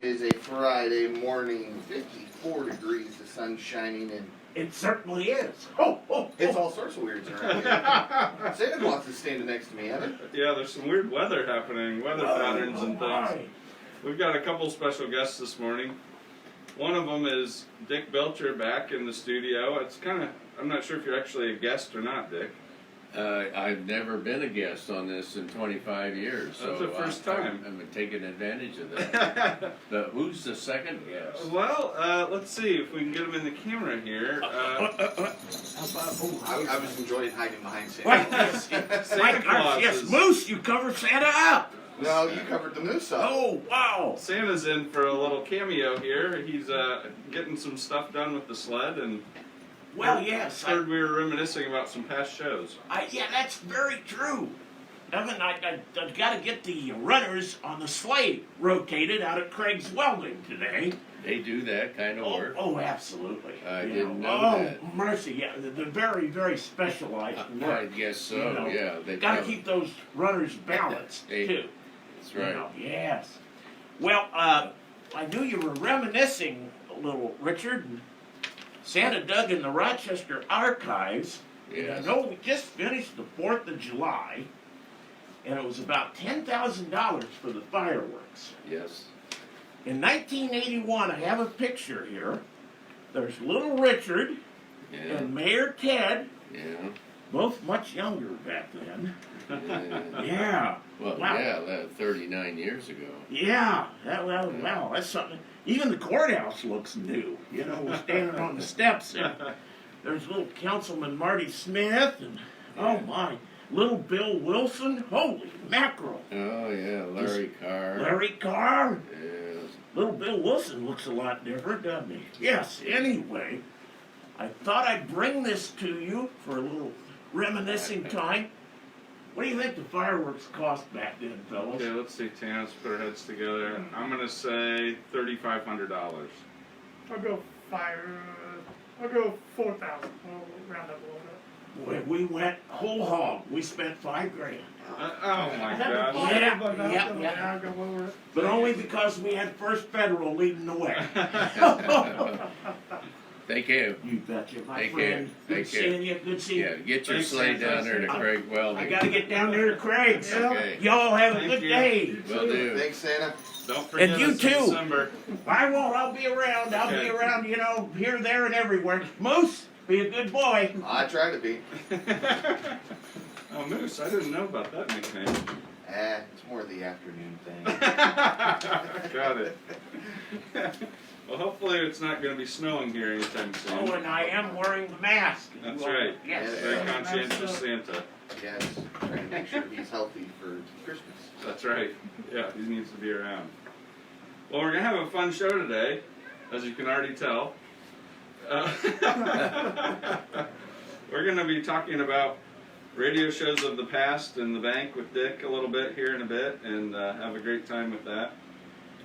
It is a Friday morning, 54 degrees, the sun's shining, and it certainly is. Oh. It's all sorts of weirds around here. Santa Claus is standing next to me, Evan. Yeah, there's some weird weather happening, weather patterns and things. We've got a couple special guests this morning. One of them is Dick Belcher back in the studio. It's kind of, I'm not sure if you're actually a guest or not, Dick. I've never been a guest on this in 25 years, so that's the first time. I'm taking advantage of that. But who's the second guest? Well, let's see if we can get him in the camera here. I was enjoying hiding behind Santa. Santa Claus yes, Moose, you covered Santa up. No, you covered the moose up. Oh, wow. Santa's in for a little cameo here. He's getting some stuff done with the sled, and well, yes. Heard we were reminiscing about some past shows. Yeah, that's very true. Evan, I've got to get the runners on the sleigh rotated out at Craig's Welding today. They do that kind of work? Oh, absolutely. I didn't know that. Oh, mercy, yeah. They're very, very specialized work. I guess so, yeah. They got to keep those runners balanced, too. That's right. Yes. Well, I knew you were reminiscing a little, Richard. Santa dug in the Rochester archives. Yes. I know we just finished the 4th of July, and it was about $10,000 for the fireworks. Yes. In 1981, I have a picture here. There's little Richard and Mayor Ted, both much younger back then. Yeah. Well, wow. Yeah, 39 years ago. Yeah. Wow, that's something. Even the courthouse looks new. You know, we're standing on the steps there. There's little Councilman Marty Smith and, oh my, little Bill Wilson. Holy mackerel. Oh, yeah, Larry Carr. Larry Carr? Yes. Little Bill Wilson looks a lot different, doesn't he? Yes, anyway, I thought I'd bring this to you for a little reminiscing time. What do you think the fireworks cost back then, fellas? Okay, let's see, Tan, let's put our heads together. I'm going to say $3,500. I'll go 4,000. We'll round up a little bit. We went whole hog. We spent $5,000. Oh my gosh. Yeah, I'll go over it. But only because we had First Federal leading the way. Thank you. You betcha, my Thank friend. you. Good seeing you. Good seeing you. Yeah, get your Thanks, sleigh Santa. down there to Craig Welding. I got to get down there to Craig's. Okay. Y'all have a Thank good you. day. Will do. Thanks, Santa. Don't forget And you us in too. December. I won't. I'll be around. I'll be around, you know, here, there, and everywhere. Moose, be a good boy. I try to be. Oh, Moose, I didn't know about that nickname. It's more the afternoon thing. Got it. Well, hopefully it's not going to be snowing here anytime soon. Oh, and I am wearing the mask. That's right. Yes. Very conscientious Santa. Yes, trying to make sure he's healthy for Christmas. That's right. Yeah, he needs to be around. Well, we're going to have a fun show today, as you can already tell. We're going to be talking about radio shows of the past and the bank with Dick a little bit here in a bit, and have a great time with that.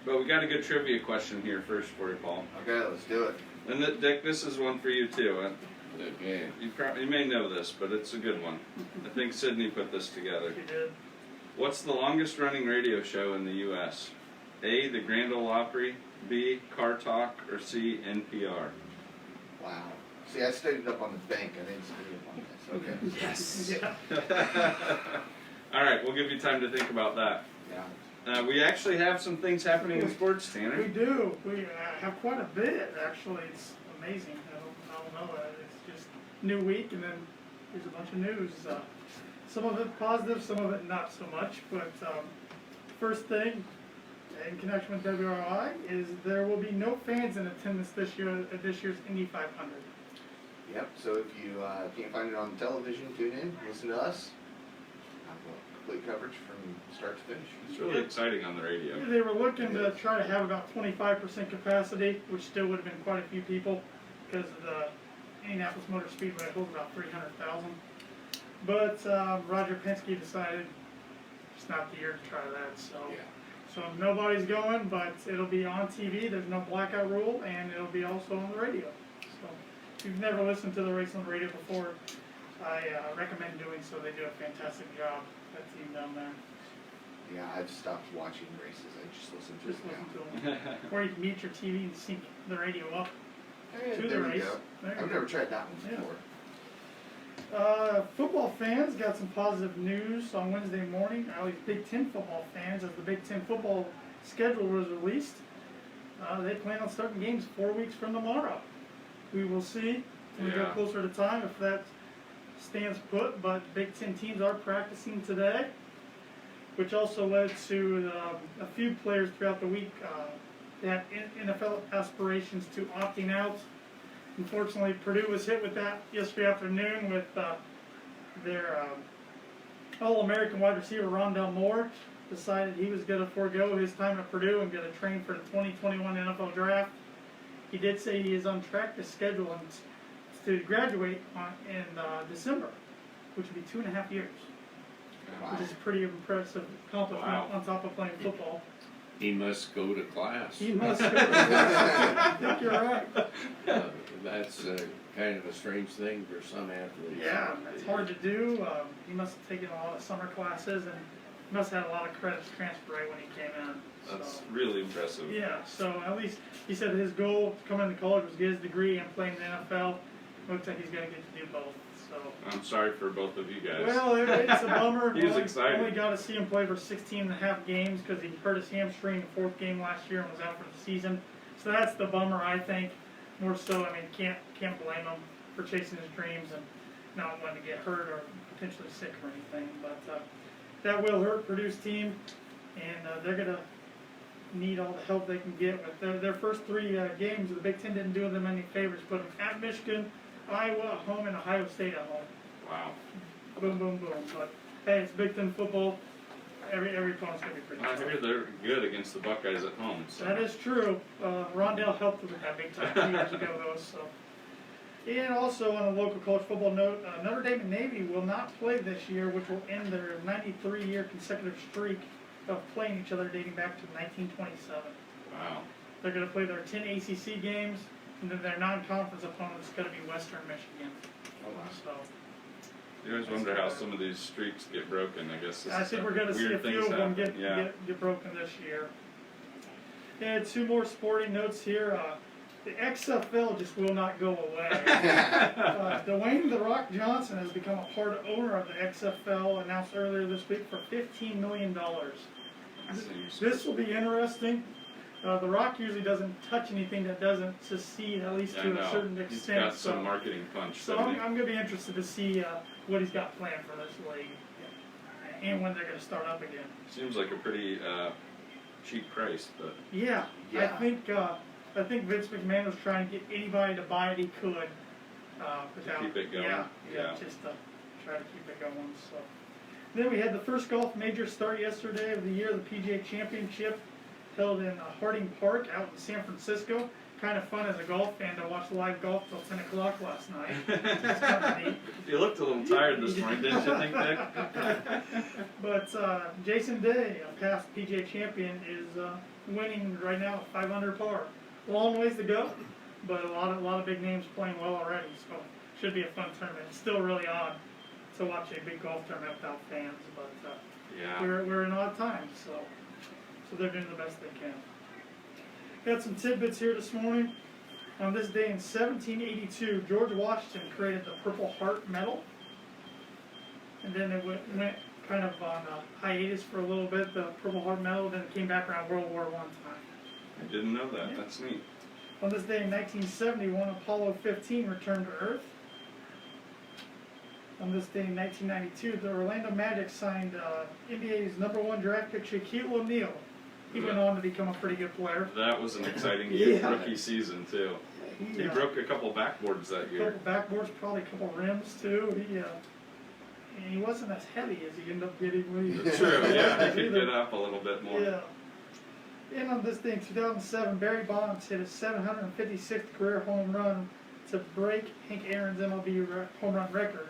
But we got a good trivia question here first for you, Paul. Okay, let's do it. And Dick, this is one for you too. Okay. You may know this, but it's a good one. I think Sydney put this together. She did. What's the longest running radio show in the U.S.? A, the Grand Ole Opry, B, Car Talk, or C, NPR? Wow. See, I studied up on the bank. I didn't study up on this. Okay. Yes. Yeah. All right, we'll give you time to think about that. Yeah. We actually have some things happening in sports, We Tanner. do. We have quite a bit, actually. It's amazing. I don't know. It's just new week, and then there's a bunch of news. Some of it positive, some of it not so much. But first thing, in connection with WRI, is there will be no fans in attendance this year at this year's Indy 500. Yep, so if you can't find it on television, tune in, listen to us. Complete coverage from start to finish. It's really exciting on the radio. They were looking to try to have about 25% capacity, which still would have been quite a few people, because the Indianapolis Motor Speedway holds about 300,000. But Roger Penske decided it's not the year to try that, so nobody's going, but it'll be on TV. There's no blackout rule, and it'll be also on the radio. So if you've never listened to the race on the radio before, I recommend doing so. They do a fantastic job, that team down there. Yeah, I've stopped watching races. I just listen to Just it listen now. to them. Or you can mute your TV and sync the radio up to the There you race. go. There you I've go. never tried that one Yeah. before. Football fans got some positive news on Wednesday morning. At least Big Ten football fans, as the Big Ten football schedule was released, they plan on starting games 4 weeks from tomorrow. We will see when we go Yeah. closer to time if that stands put, but Big Ten teams are practicing today, which also led to a few players throughout the week that NFL aspirations to opting out. Unfortunately, Purdue was hit with that yesterday afternoon with their All-American wide receiver Rondell Moore decided he was going to forego his time at Purdue and going to train for the 2021 NFL Draft. He did say he is on track to schedule him to graduate in December, which would be 2.5 years, Wow. which is a pretty impressive accomplishment Wow. on top of playing football. He must go to class. He must go to I think you're right. That's kind of a strange thing for some athletes. Yeah, it's hard to do. He must have taken a lot of summer classes and must have had a lot of credits transfer right when he came in. That's So, really impressive. yeah, so at least he said his goal to come into college was get his degree and play in the NFL. Looks like he's going to get to do both. So. I'm sorry for both of you guys. Well, it's a bummer. He was excited. Only got to see him play for 16.5 games because he hurt his hamstring in the 4th game last year and was out for the season. So that's the bummer, I think. More so, I mean, can't blame him for chasing his dreams and not wanting to get hurt or potentially sick or anything. But that will hurt Purdue's team, and they're going to need all the help they can get with their first 3 games. The Big Ten didn't do them any favors. Put them at Michigan, Iowa at home, and Ohio State at home. Wow. Boom, boom, boom. But hey, it's Big Ten football. Every opponent's gonna be pretty I tough. hear they're good against the Buckeyes at home. So. That is true. Rondell helped with that big time 2 years ago, though. So, and also on a local college football note, Notre Dame and Navy will not play this year, which will end their 93-year consecutive streak of playing each other dating back to 1927. Wow. They're gonna play their 10 ACC games, and then their non-conference opponent is gonna be Western Michigan. Oh, wow. So. You always wonder how some of these streaks get broken. I guess. I think we're going to see a weird few things of them happen. get broken this year. And 2 more sporting notes here. The XFL just will not go away. Dwayne "The Rock" Johnson has become a part owner of the XFL, announced earlier this week for $15 million. This will be interesting. The Rock usually doesn't touch anything that doesn't succeed, at least Yeah, I to know. a certain He's extent. got some marketing punch. So doesn't I'm he? going to be interested to see what he's got planned for this league and when they're going to start up again. Seems like a pretty cheap price, but Yeah, Yeah. I think Vince McMahon was trying to get anybody to buy it he could without keep it going. Yeah, just to try to keep it going. So then we had the first golf major start yesterday of the year, the PGA Championship, held in Harding Park out in San Francisco. Kind of fun as a golf fan to watch live golf till 10 o'clock last night. It's kind of neat. you looked a little tired this morning, didn't you think, Dick? But Jason Day, a past PGA champion, is winning right now at 5 par. Long ways to go, but a lot of big names playing well already, so should be a fun tournament. It's still really odd to watch a big golf tournament without fans, but Yeah. we're in odd times, so they're doing the best they can. Got some tidbits here this morning. On this day in 1782, George Washington created the Purple Heart Medal. And then it went kind of on a hiatus for a little bit, the Purple Heart Medal, then it came back around World War I time. I didn't know that. Yeah. That's neat. On this day in 1971, Apollo 15 returned to Earth. On this day in 1992, the Orlando Magic signed NBA's #1 draft pick Shaquille O'Neal. He went on to become a pretty good player. That was an exciting Yeah. rookie season too. He broke a couple backboards that a year. couple backboards, probably a couple rims too. He wasn't as heavy as he ended up getting when he True. Yeah, he could get up a little bit more. Yeah. And on this day in 2007, Barry Bonds hit his 756th career home run to break Hank Aaron's MLB home run record.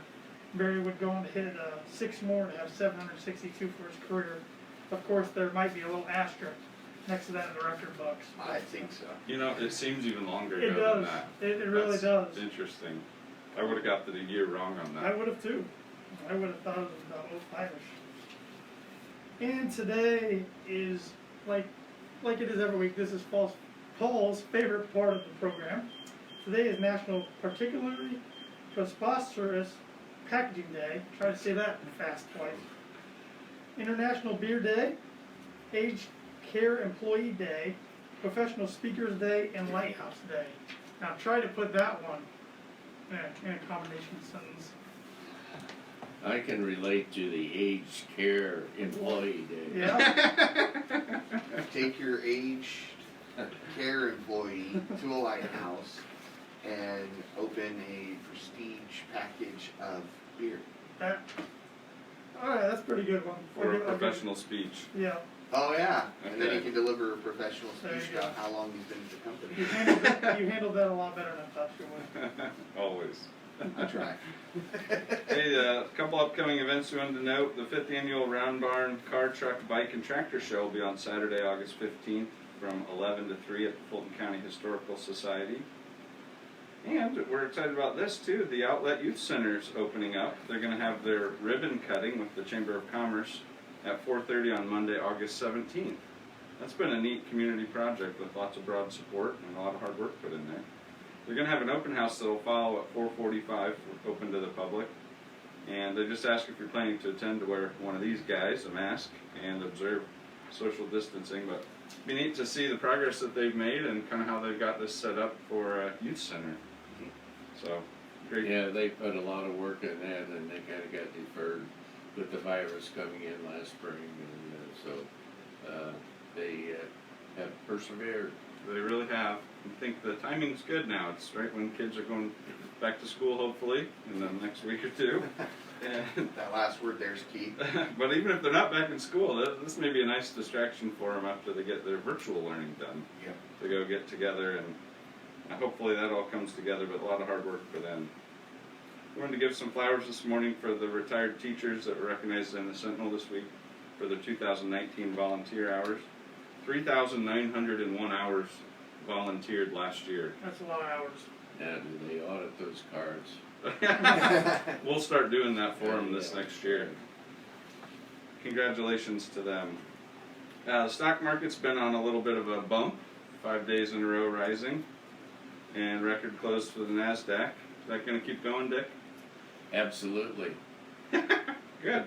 Barry would go on to hit 6 more to have 762 for his career. Of course, there might be a little asterisk next to that in the record books. I think so. You know, it seems even longer It ago than does. that. It really That's does. Interesting. I would have got the year wrong on I that. would have too. I would have thought it was about 05-ish. And today is, like it is every week, this is Paul's favorite part of the program. Today is National Particularly Preposterous Packaging Day. Try to say that fast twice. International Beer Day, Aged Care Employee Day, Professional Speakers Day, and Lighthouse Day. Now try to put that one in a combination sentence. I can relate to the aged care employee day. Yeah. Take your aged care employee to a lighthouse and open a prestige package of beer. Alright, that's a pretty good one. For a professional speech. Yeah. Oh yeah, and then Okay. he can deliver a professional There speech you go. about how long he's been at the company. You handled that a lot better than I thought you would. Always. I try. Hey, a couple upcoming events we wanted to note. The 5th Annual Round Barn Car, Truck, Bike, and Tractor Show will be on Saturday, August 15th from 11 to 3 at the Fulton County Historical Society. And we're excited about this too. The Outlet Youth Center is opening up. They're going to have their ribbon cutting with the Chamber of Commerce at 4:30 on Monday, August 17th. That's been a neat community project with lots of broad support and a lot of hard work put in there. They're going to have an open house that will follow at 4:45, open to the public. And they just ask if you're planning to attend to wear one of these guys, a mask, and observe social distancing. But it'd be neat to see the progress that they've made and kind of how they've got this set up for a youth center. So, great. Yeah, they put a lot of work in that, and they kind of got deferred with the virus coming in last spring, and so they have persevered. They really have. I think the timing's good now. It's right when kids are going back to school, hopefully, in the next week or two. And That last word there's key. but even if they're not back in school, this may be a nice distraction for them after they get their virtual learning done. Yep. To go get together, and hopefully that all comes together, but a lot of hard work for them. We wanted to give some flowers this morning for the retired teachers that were recognized in the Sentinel this week for their 2019 volunteer hours. 3,901 hours volunteered last year. That's a lot of hours. Now, do they audit those cards? We'll start doing that for them this next year. Congratulations to them. The stock market's been on a little bit of a bump, 5 days in a row rising, and record close for the NASDAQ. Is that going to keep going, Dick? Absolutely. Good.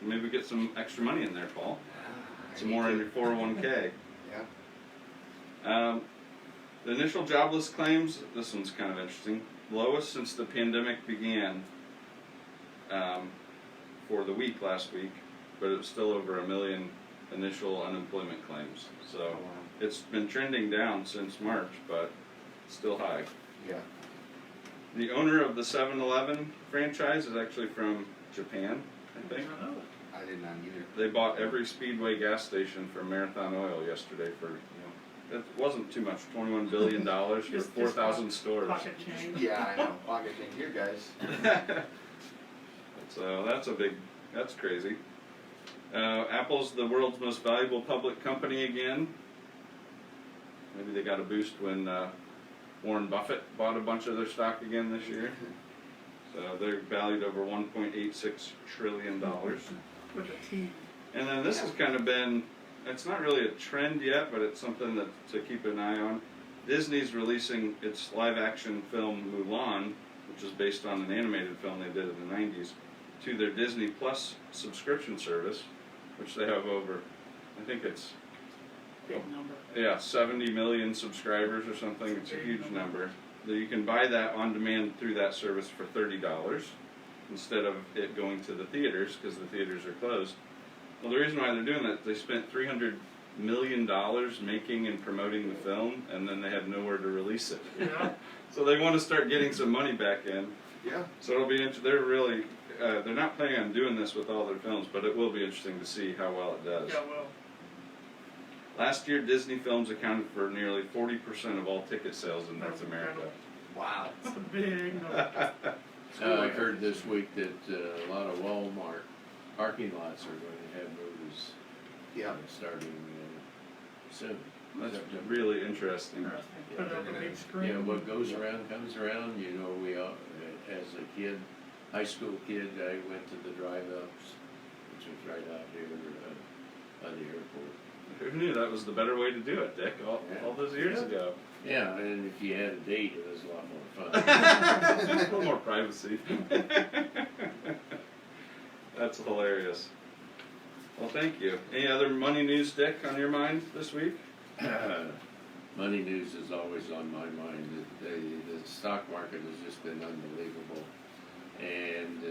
Maybe get some extra money in there, Paul. Some more in your 401k. Yeah. The initial jobless claims, this one's kind of interesting, lowest since the pandemic began for the week last week, but it was still over 1 million initial unemployment claims. So it's been trending down since March, but still high. Yeah. The owner of the 7-Eleven franchise is actually from Japan, I think. I did not either. They bought every Speedway gas station from Marathon Oil yesterday for, it wasn't too much, $21 billion for Just 4,000 stores. Pocket change. Yeah, I know. Pocket change here, guys. So that's crazy. Apple's the world's most valuable public company again. Maybe they got a boost when Warren Buffett bought a bunch of their stock again this year. So they're valued over $1.86 trillion. With a T. And then this has kind of been, it's not really a trend yet, but it's something that to keep an eye on. Disney's releasing its live-action film Mulan, which is based on an animated film they did in the 90s, to their Disney Plus subscription service, which they have over, I think it's, Big number. 70 million subscribers or something. It's a huge number. You can buy that on demand through that service for $30 instead of it going to the theaters because the theaters are closed. Well, the reason why they're doing that, they spent $300 million making and promoting the film, and then they have nowhere to release it. Yeah. So they want to start getting some money back in. Yeah. So it'll be they're really they're not planning on doing this with all their films, but it will be interesting to see how well it does. Yeah, well. Last year, Disney films accounted for nearly 40% of all ticket sales in North That's America. incredible. Wow. That's a big number. I heard this week that a lot of Walmart parking lots are going to have movies Yeah. starting soon. That's really interesting. Interesting. Put it on the big screen. Yeah, what goes around comes around. You know, we all, as a kid, high school kid, I went to the drive-ups which was right out here by the airport. Who knew that was the better way to do it, Dick? All those years ago. Yeah, and if you had a date, it was a lot more fun. A little more privacy. That's hilarious. Well, thank you. Any other money news, Dick, on your mind this week? Money news is always on my mind. The stock market has just been unbelievable, and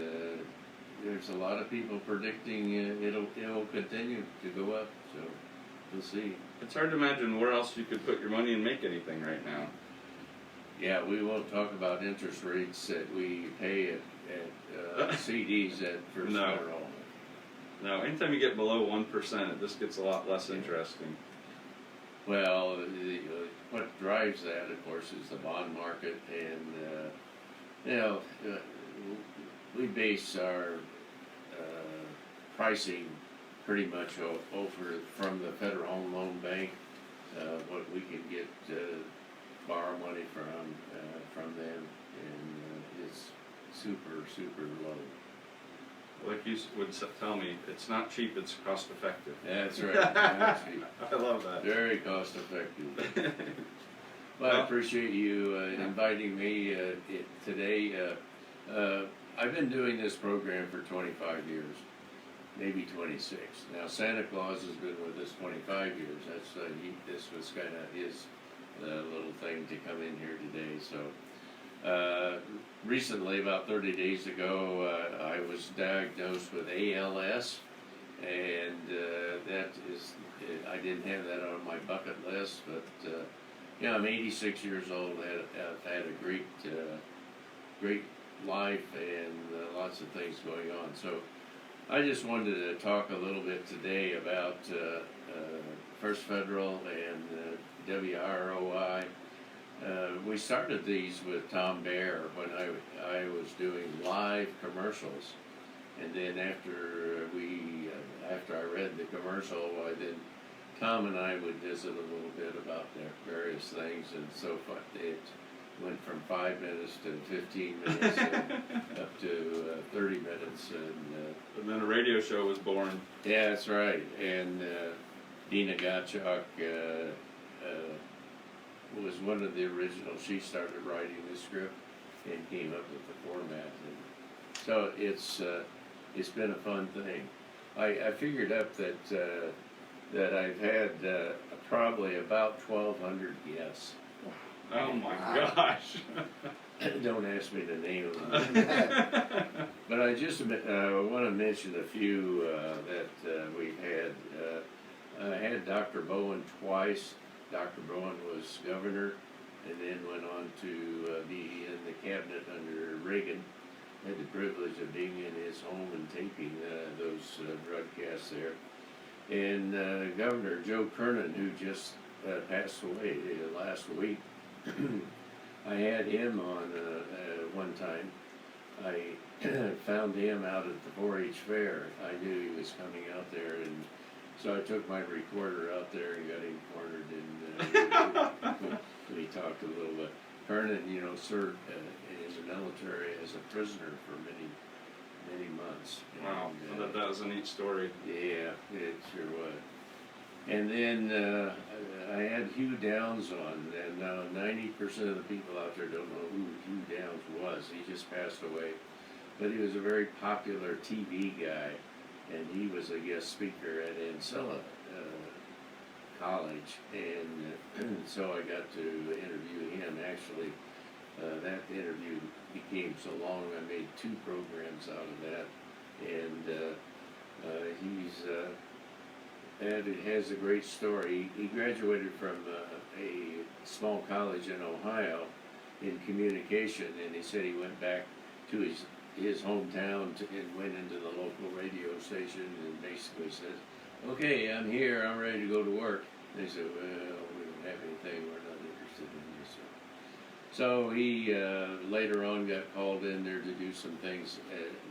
there's a lot of people predicting it'll continue to go up. So we'll see. It's hard to imagine where else you could put your money and make anything right now. Yeah, we won't talk about interest rates that we pay at CDs at First No. Federal. No, anytime you get below 1%, it just gets a lot less interesting. Well, what drives that, of course, is the bond market, and we base our pricing pretty much over from the Federal Home Loan Bank, what we can get borrow money from them, and it's super low. Like you would tell me, it's not cheap, it's cost effective. That's right. Actually, I love that. very cost effective. Well, I appreciate you inviting me today. I've been doing this program for 25 years, maybe 26. Now, Santa Claus has been with us 25 years. This was kind of his little thing to come in here today. So, recently, about 30 days ago, I was diagnosed with ALS, and that is, I didn't have that on my bucket list, but yeah, I'm 86 years old. I've had a great life and lots of things going on. So I just wanted to talk a little bit today about First Federal and WROI. We started these with Tom Baer when I was doing live commercials, and then after I read the commercial, then Tom and I would visit a little bit about their various things, and so far it went from 5 minutes to 15 minutes up to 30 minutes, And then a radio show was born. yeah, that's right. And Dina Gottschalk was one of the originals. She started writing the script and came up with the format. And so it's been a fun thing. I figured up that I've had probably about 1,200 guests. Oh my gosh. Don't ask me to name them. But I just want to mention a few that we've had. I had Dr. Bowen twice. Dr. Bowen was governor and then went on to be in the cabinet under Reagan. Had the privilege of being in his home and taping those broadcasts there. And Governor Joe Kernan, who just passed away last week, I had him on one time. I found him out at the 4-H fair. I knew he was coming out there, and so I took my recorder out there and got him cornered, and we talked a little bit. Kernan, served in the military as a prisoner for many months. Wow, And, that was a neat story. yeah, it sure was. And then I had Hugh Downs on, and now 90% of the people out there don't know who Hugh Downs was. He just passed away. But he was a very popular TV guy, and he was a guest speaker at Ancilla College. And so I got to interview him. Actually, that interview became so long, I made 2 programs out of that. And it has a great story. He graduated from a small college in Ohio in communication, and he said he went back to his hometown and went into the local radio station and basically said, "Okay, I'm here, I'm ready to go to work." And they said, "Well, we don't have anything, we're not interested in this." So he later on got called in there to do some things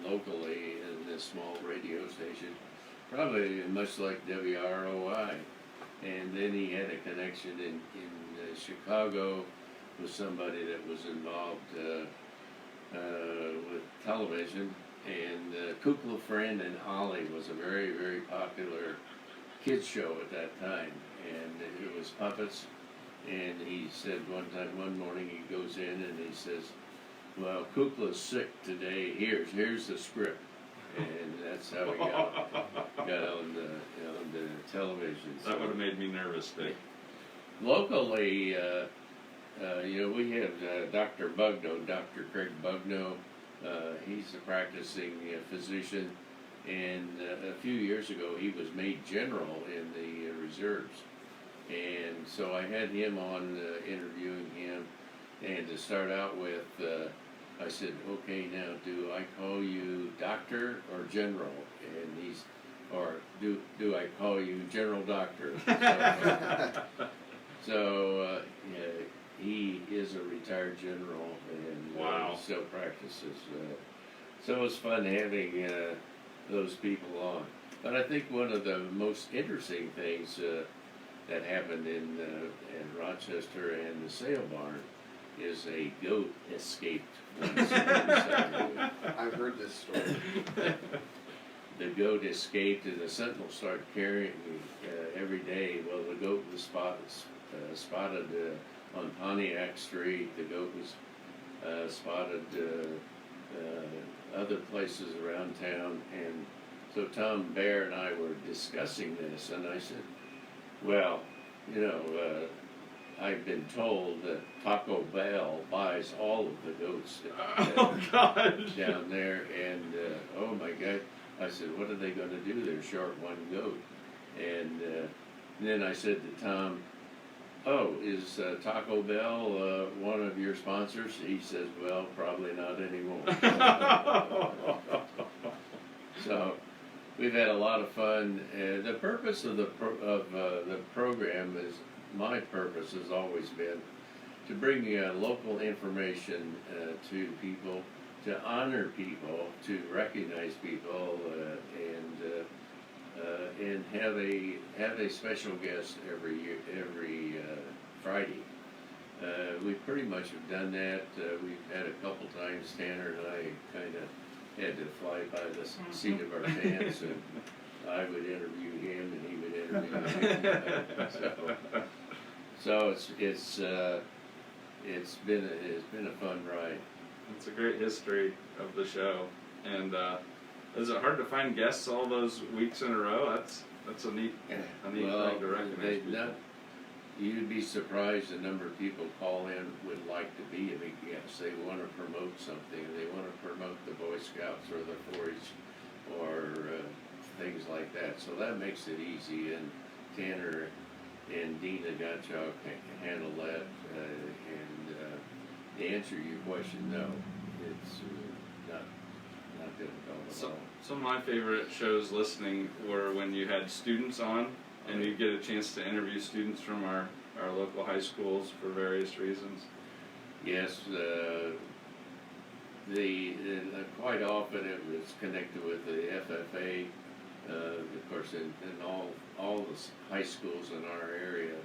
locally in this small radio station, probably much like WROI. And then he had a connection in Chicago with somebody that was involved with television, and Kukla Friend and Ollie was a very, very popular kids show at that time, and it was puppets. And he said one morning he goes in and he says, "Well, Kukla's sick today. Here's the script," and that's how he got on the television. That would have made me nervous, Dick. Locally, we have Dr. Bugno, Dr. Craig Bugno. He's a practicing physician, and a few years ago he was made general in the reserves. And so I had him on interviewing him, and to start out with, I said, "Okay, now do I call you doctor or general?" And do I call you general doctor? So he is a retired general, and wow. Still practices. So it's fun having those people on. But I think one of the most interesting things that happened in Rochester and the sale barn is a goat escaped one Saturday. I've heard this story. The goat escaped, and the sentinel started carrying me every day. Well, the goat was spotted on Pontiac Street. The goat was spotted other places around town, and so Tom Bear and I were discussing this, and I said, "Well, I've been told that Taco Bell buys all of the goats Oh, God. down there, and oh my God." I said, "What are they going to do? They're short one goat." And then I said to Tom, "Oh, is Taco Bell one of your sponsors?" He says, "Well, probably not anymore." So we've had a lot of fun. The purpose of the program is, my purpose has always been to bring local information to people, to honor people, to recognize people, and have a special guest every Friday. We pretty much have done that. We've had a couple times. Tanner and I kind of had to fly by the seat of our pants, and I would interview him, and he would interview me. So it's been a fun ride. It's a great history of the show. And is it hard to find guests all those weeks in a row? That's a neat thing to recognize people. You'd be surprised the number of people call in would like to be a big guest. They want to promote something. They want to promote the Boy Scouts or the 4-H or things like that. So that makes it easy. And Tanner and Dina Gottschalk can handle that. And to answer your question, no, it's not difficult at all. Some of my favorite shows listening were when you had students on, and you get a chance to interview students from our local high schools for various reasons. Yes, quite often it was connected with the FFA. Of course, in all the high schools in our area,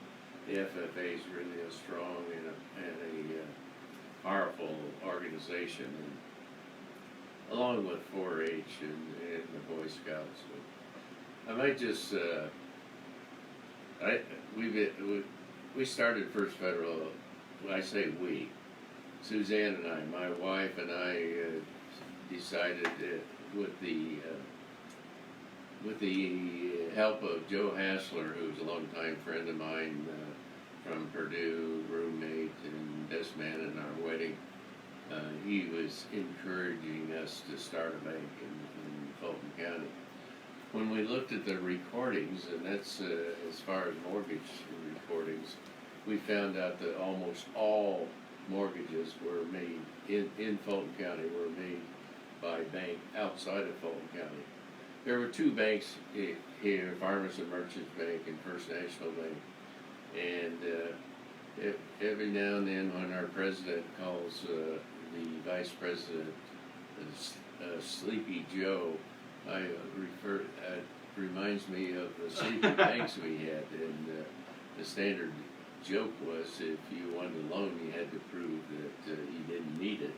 the FFA is really a strong and a powerful organization, and along with 4-H and the Boy Scouts. I might just we started First Federal. I say we. Suzanne and I, my wife and I, decided that with the help of Joe Hassler, who's a longtime friend of mine from Purdue, roommate and best man in our wedding, he was encouraging us to start a bank in Fulton County. When we looked at the recordings, and that's as far as mortgage recordings, we found out that almost all mortgages were made in Fulton County were made by a bank outside of Fulton County. There were two banks here, Farmers and Merchants Bank and First National Bank. And every now and then when our president calls the vice president Sleepy Joe, it reminds me of the sleepy banks we had, and the standard joke was if you wanted a loan, you had to prove that you didn't need it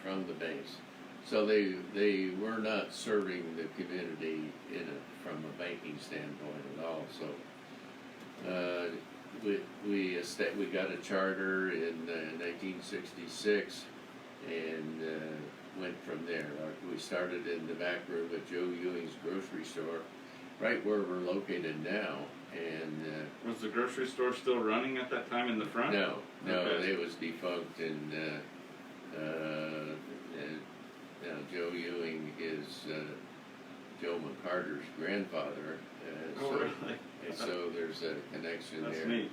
from the banks. So they were not serving the community from a banking standpoint at all. So we got a charter in 1966 and went from there. We started in the back room at Joe Ewing's grocery store, right where we're located now. And was the grocery store still running at that time in the front? no, Okay. it was defunct. And now Joe Ewing is Joe McCarter's grandfather. Oh, So, really? so there's a connection That's there. neat.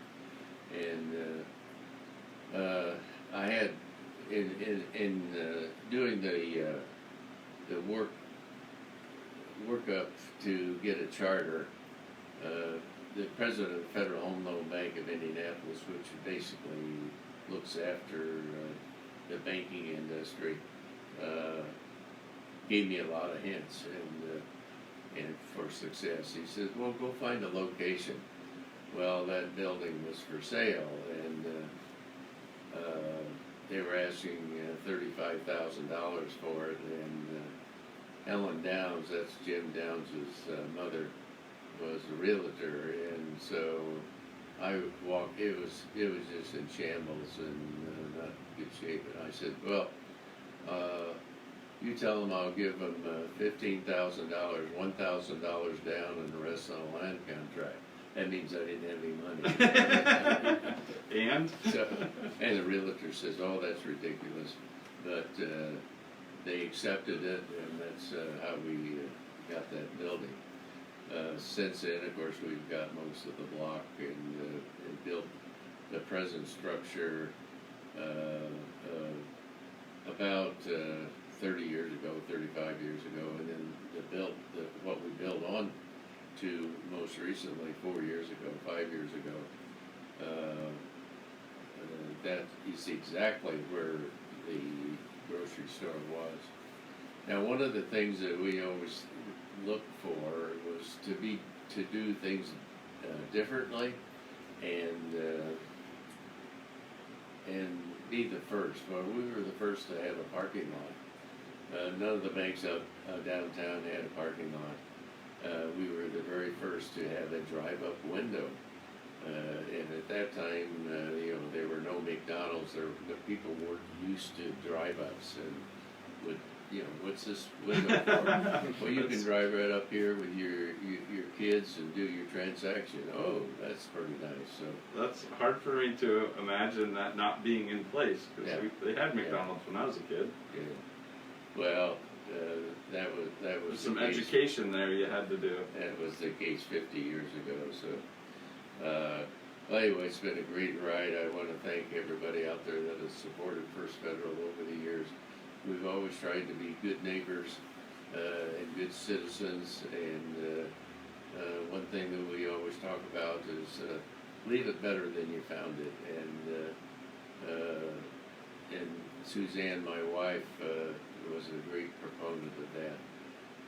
And I had in doing the work up to get a charter. The president of the Federal Home Loan Bank of Indianapolis, which basically looks after the banking industry, gave me a lot of hints and for success. He says, "Well, go find a location." Well, that building was for sale, and they were asking $35,000 for it. And Helen Downs, that's Jim Downs' mother, was a realtor, and so I walked. It was just in shambles and not in good shape. And I said, "Well, you tell them I'll give them $15,000, $1,000 down, and the rest on a land contract." That means I didn't have any money. And the realtor says, "Oh, that's ridiculous," but they accepted it, and that's how we got that building. Since then, of course, we've got most of the block and built the present structure about 30 years ago, 35 years ago, and then what we built on to most recently 4 years ago, 5 years ago. That is exactly where the grocery store was. Now, one of the things that we always looked for was to do things differently and be the first. Well, we were the first to have a parking lot. None of the banks up downtown had a parking lot. We were the very first to have a drive-up window. And at that time, there were no McDonald's. The people weren't used to drive-ups and would, what's this window for? Well, you can drive right up here with your kids and do your transaction. Oh, that's pretty nice. So that's hard for me to imagine that not being in place, because they had McDonald's when I was a kid. Yeah. Well, that was There's some the case. education there you had to do. That was the case 50 years ago. So. Well, anyway, it's been a great ride. I want to thank everybody out there that has supported First Federal over the years. We've always tried to be good neighbors and good citizens, and one thing that we always talk about is leave it better than you found it. And Suzanne, my wife, was a great proponent of that.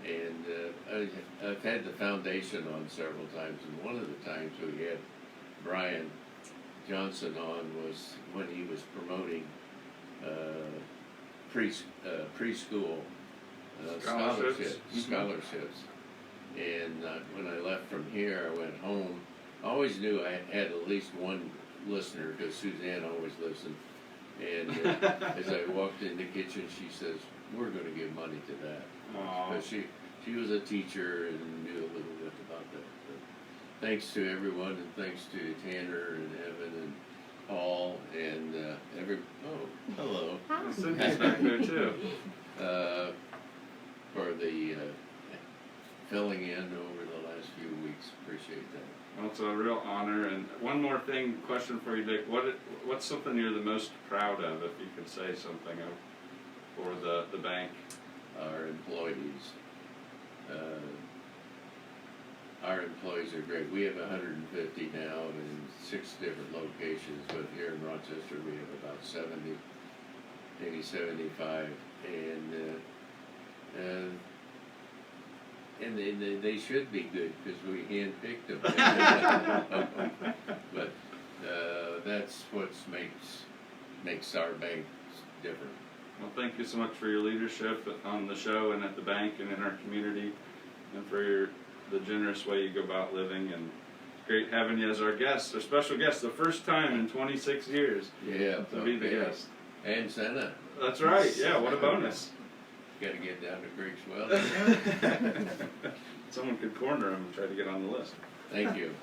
And I've had the foundation on several times, and one of the times we had Brian Johnson on was when he was promoting preschool scholarships. And when I left from here, I went home. I always knew I had at least one listener, because Suzanne always listened. And as I walked in the kitchen, she says, "We're going to give money to that." Because she was a teacher and knew a little bit about that. But thanks to everyone, and thanks to Tanner and Evan and Paul and hello. Cindy's back there too. For the filling in over the last few weeks. Appreciate that. Well, it's a real honor. And one more question for you, Dick. What's something you're the most proud of, if you could say something for the bank? Our employees. Our employees are great. We have 150 now in 6 different locations, but here in Rochester we have about 70, maybe 75, and they should be good because we handpicked them. But that's what makes our bank different. Well, thank you so much for your leadership on the show and at the bank and in our community, and for the generous way you go about living. And it's great having you as our guest, our special guest, the first time in 26 years Yeah. to be the guest. And Santa. That's right. Yeah, what a bonus. Gotta get down to Greeks Well. Someone could corner him and try to get on the list. Thank you.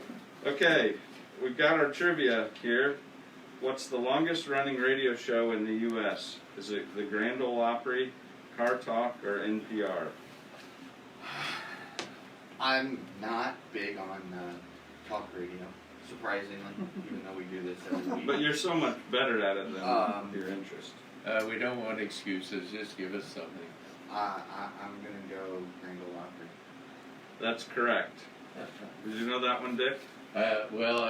Okay, we've got our trivia here. What's the longest running radio show in the U.S.? Is it the Grand Ole Opry, Car Talk, or NPR? I'm not big on talk radio, surprisingly, even though we do this every week. But you're so much better at it than your interest. We don't want excuses, just give us something. I'm gonna go Grand Ole Opry. That's correct. Did you know that one, Dick? Well,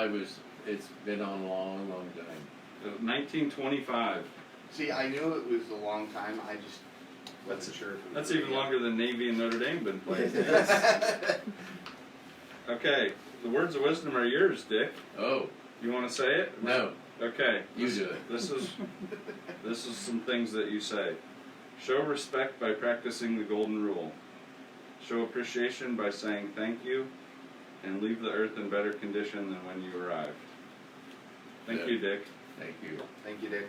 it's been on a long, long time. 1925. See, I knew it was a long time. I just wasn't sure if it was That's even longer than Navy and Notre Dame been played. Okay, the words of wisdom are yours, Dick. Oh, You want to say it? no, Okay. you do it. This is some things that you say. Show respect by practicing the golden rule. Show appreciation by saying thank you, and leave the earth in better condition than when you arrived. Thank Yeah. you, Dick. Thank you. Thank you, Dick.